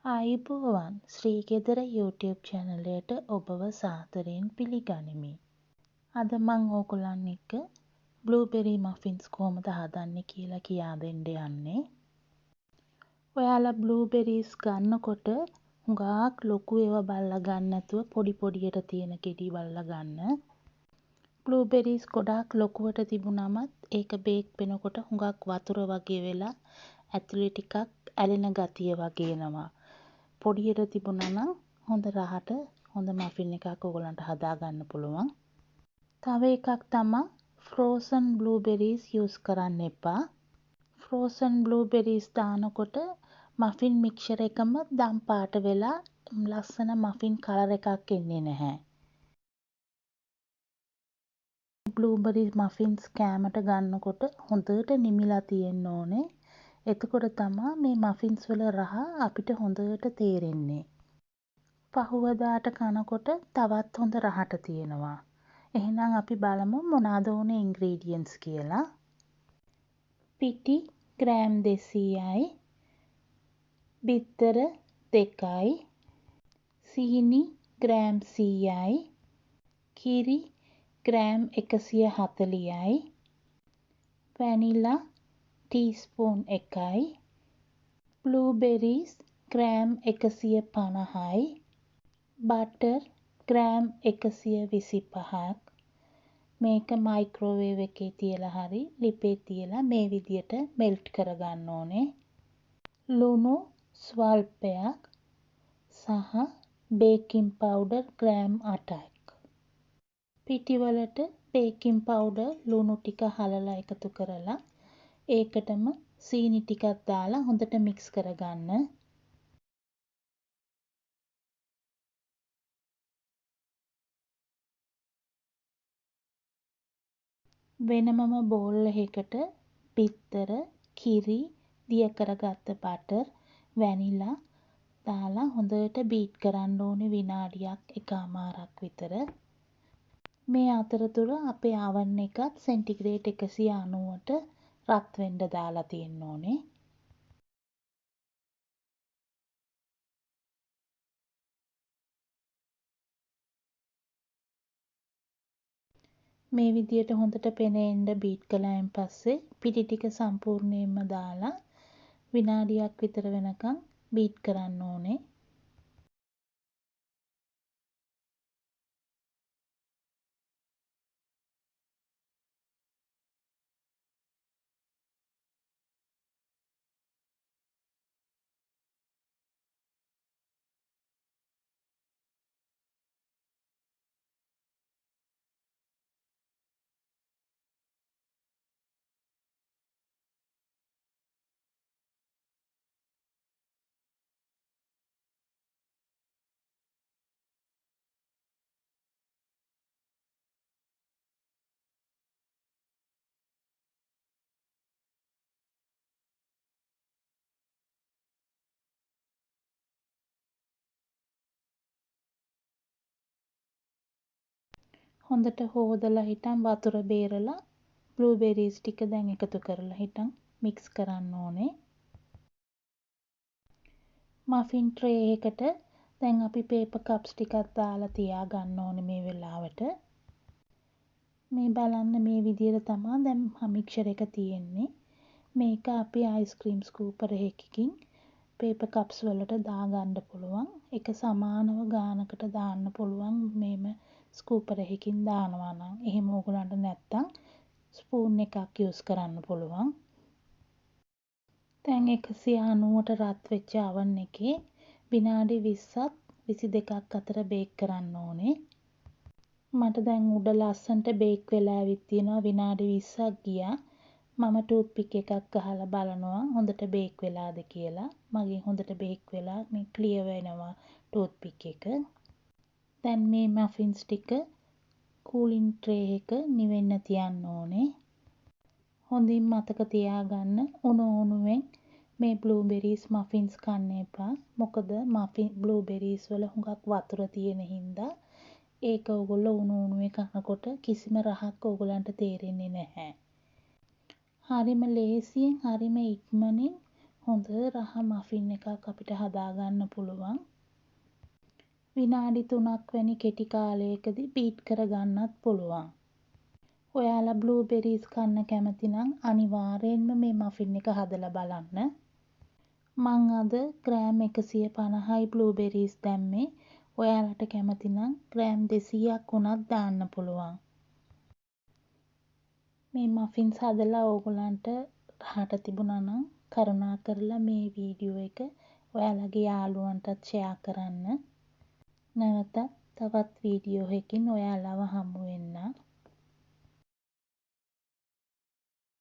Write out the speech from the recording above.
ආයුබෝවන් ශ්‍රී ගෙදර YouTube channel එකට ඔබව සාදරයෙන් පිළිගනිමි. අද මම ඕගොල්ලන් එක්ක බ්ලූබෙරි මෆින්ස් කොහොමද හදන්නේ කියලා කියා දෙන්න යන්නේ. ඔයාලා බ්ලූබෙරිස් ගන්නකොට හුඟක් ලොකු ඒවා බලලා ගන්න නැතුව පොඩි පොඩියට තියෙන ගෙඩි බලලා ගන්න. බ්ලූබෙරිස් ගොඩාක් ලොකුවට තිබුණමත් ඒක බේක් වෙනකොට හුඟක් වතුර වගේ වෙලා ඇතුලේ ටිකක් ඇලෙන ගතිය වගේ එනවා. පොඩියට තිබුණා නම් හොඳ රහට හොඳ මෆින් එකක් ඔයගලන්ට හදා ගන්න පුළුවන්. තව එකක් තමයි ෆ්‍රෝසන් බ්ලූබෙරිස් යූස් කරන්න එපා. ෆ්‍රෝසන් බ්ලූබෙරිස් දානකොට මෆින් මික්ස්චර් එකම දම් පාට වෙලා ලස්සන මෆින් කලර් එකක් එන්නේ නැහැ. බ්ලූබෙරි මෆින්ස් කෑමට ගන්නකොට හොඳට නිමිලා තියෙන්න ඕනේ. එතකොට තමයි මේ මෆින්ස් වල රහ අපිට හොඳට තේරෙන්නේ. පහුවදාට කනකොට තවත් හොඳ රහට තියෙනවා. එහෙනම් අපි බලමු මොනවාද ඕනේ ඉන්ග්‍රීඩියන්ට්ස් කියලා. පිටි ග්‍රෑම් 200යි. බිත්තර 2යි. සීනි ග්‍රෑම් 100යි. කිරි ග්‍රෑම් 140යි. වැනිලා ටීස්පූන් 1යි. බ්ලූබෙරිස් ග්‍රෑම් 150යි. බටර් ග්‍රෑම් 125ක්. මේක මයික්‍රෝවේව් එකේ තියලා හරි ලිපේ තියලා මේ විදියට මෙල්ට් කරගන්න ඕනේ. ලුණු ස්වල්පයක් සහ බේකින් පවුඩර් ග්‍රෑම් 8ක්. පිටිවලට බේකින් පවුඩර් ලුණු ටික හලලා එකතු කරලා ඒකටම සීනි ටිකක් දාලා හොඳට මික්ස් කරගන්න. වෙනමම බෝල් එකකට බිත්තර, කිරි, දිය කරගත්ත බටර්, වැනිලා දාලා හොඳට බීට් කරන්න ඕනේ විනාඩියක් එකමාරක් විතර. මේ අතරතුර අපේ oven එකත් සෙන්ටිග්‍රේඩ් 190ට රත් වෙන්න දාලා තියෙන්න ඕනේ. මේ විදියට හොඳට පෙනෙන්න බීට් කළායින් පස්සේ පිටි ටික සම්පූර්ණයෙන්ම දාලා විනාඩියක් විතර වෙනකන් බීට් කරන්න ඕනේ. හොඳට හොදලා හිටන් වතුර බේරලා බ්ලූබෙරිස් ටික දැන් එකතු කරලා හිටන් මික්ස් කරන්න ඕනේ. මෆින් ට්‍රේ එකට දැන් අපි පේපර් කප්ස් ටිකක් දාලා තියා ගන්න ඕනේ මේ වෙලාවට. මේ බලන්න මේ විදියට තමයි දැන් මික්ස්චර් එක තියෙන්නේ. මේක අපි අයිස්ක්‍රීම් ස්කූපර් එකකින් පේපර් කප්ස් වලට දාගන්න පුළුවන්. එක සමානව ගානකට දාන්න පුළුවන් මේම ස්කූපර් එකකින් දානවා නම්. එහෙම ඕගොල්ලන්ට නැත්තම් ස්පූන් එකක් යූස් කරන්න පුළුවන්. දැන් 190ට රත් වෙච්ච oven එකේ විනාඩි 20ත් 22ක් අතර බේක් කරන්න ඕනේ. මට දැන් උඩ ලස්සන්ට බේක් වෙලා ඇවිත් තියෙනවා විනාඩි 20ක් ගියා. මම ටූත් පික් එකක් ගහලා බලනවා හොඳට බේක් වෙලාද කියලා. මගේ හොඳට බේක් වෙලා මේ ක්ලියර් වෙනවා ටූත් පික් එක. දැන් මේ මෆින්ස් ටික කූලින් ට්‍රේ එක නිවෙන්න තියන්න ඕනේ. හොඳින් මතක තියාගන්න උණුවෙන් මේ බ්ලූබෙරිස් මෆින්ස් කන්න එපා. මොකද බ්ලූබෙරිස් වල හුඟක් වතුර තියෙන හින්දා ඒක ඔයගොල්ලෝ උණුවේ කනකොට කිසිම රහක් ඔයගලන්ට තේරෙන්නේ නැහැ. හරිම ලේසියෙන් හරිම ඉක්මනින් හොඳ රහ මෆින් එකක් අපිට හදාගන්න පුළුවන්. විනාඩි 3ක් වැනි කෙටි කාලයකදී බීට් කරගන්නත් පුළුවන්. ඔයාලා බ්ලූබෙරීස් කන්න කැමති නම් අනිවාර්යෙන්ම මේ මෆින් එක හදලා බලන්න. මං අද ග්‍රෑම් 150යි බ්ලූබෙරීස් දැම්මේ. ඔයාලට කැමති නම් ග්‍රෑම් 200ක් වුණත් දාන්න පුළුවන්. මේ මෆින්ස් හදලා ඕගොල්ලන්ට රහට තිබුණා නම් කරුණාකරලා මේ වීඩියෝ එක ඔයාලගේ යාළුවන්ටත් ෂෙයා කරන්න. නැවතත් තවත් වීඩියෝ එකකින් ඔයාලව හමු වෙන්නම්.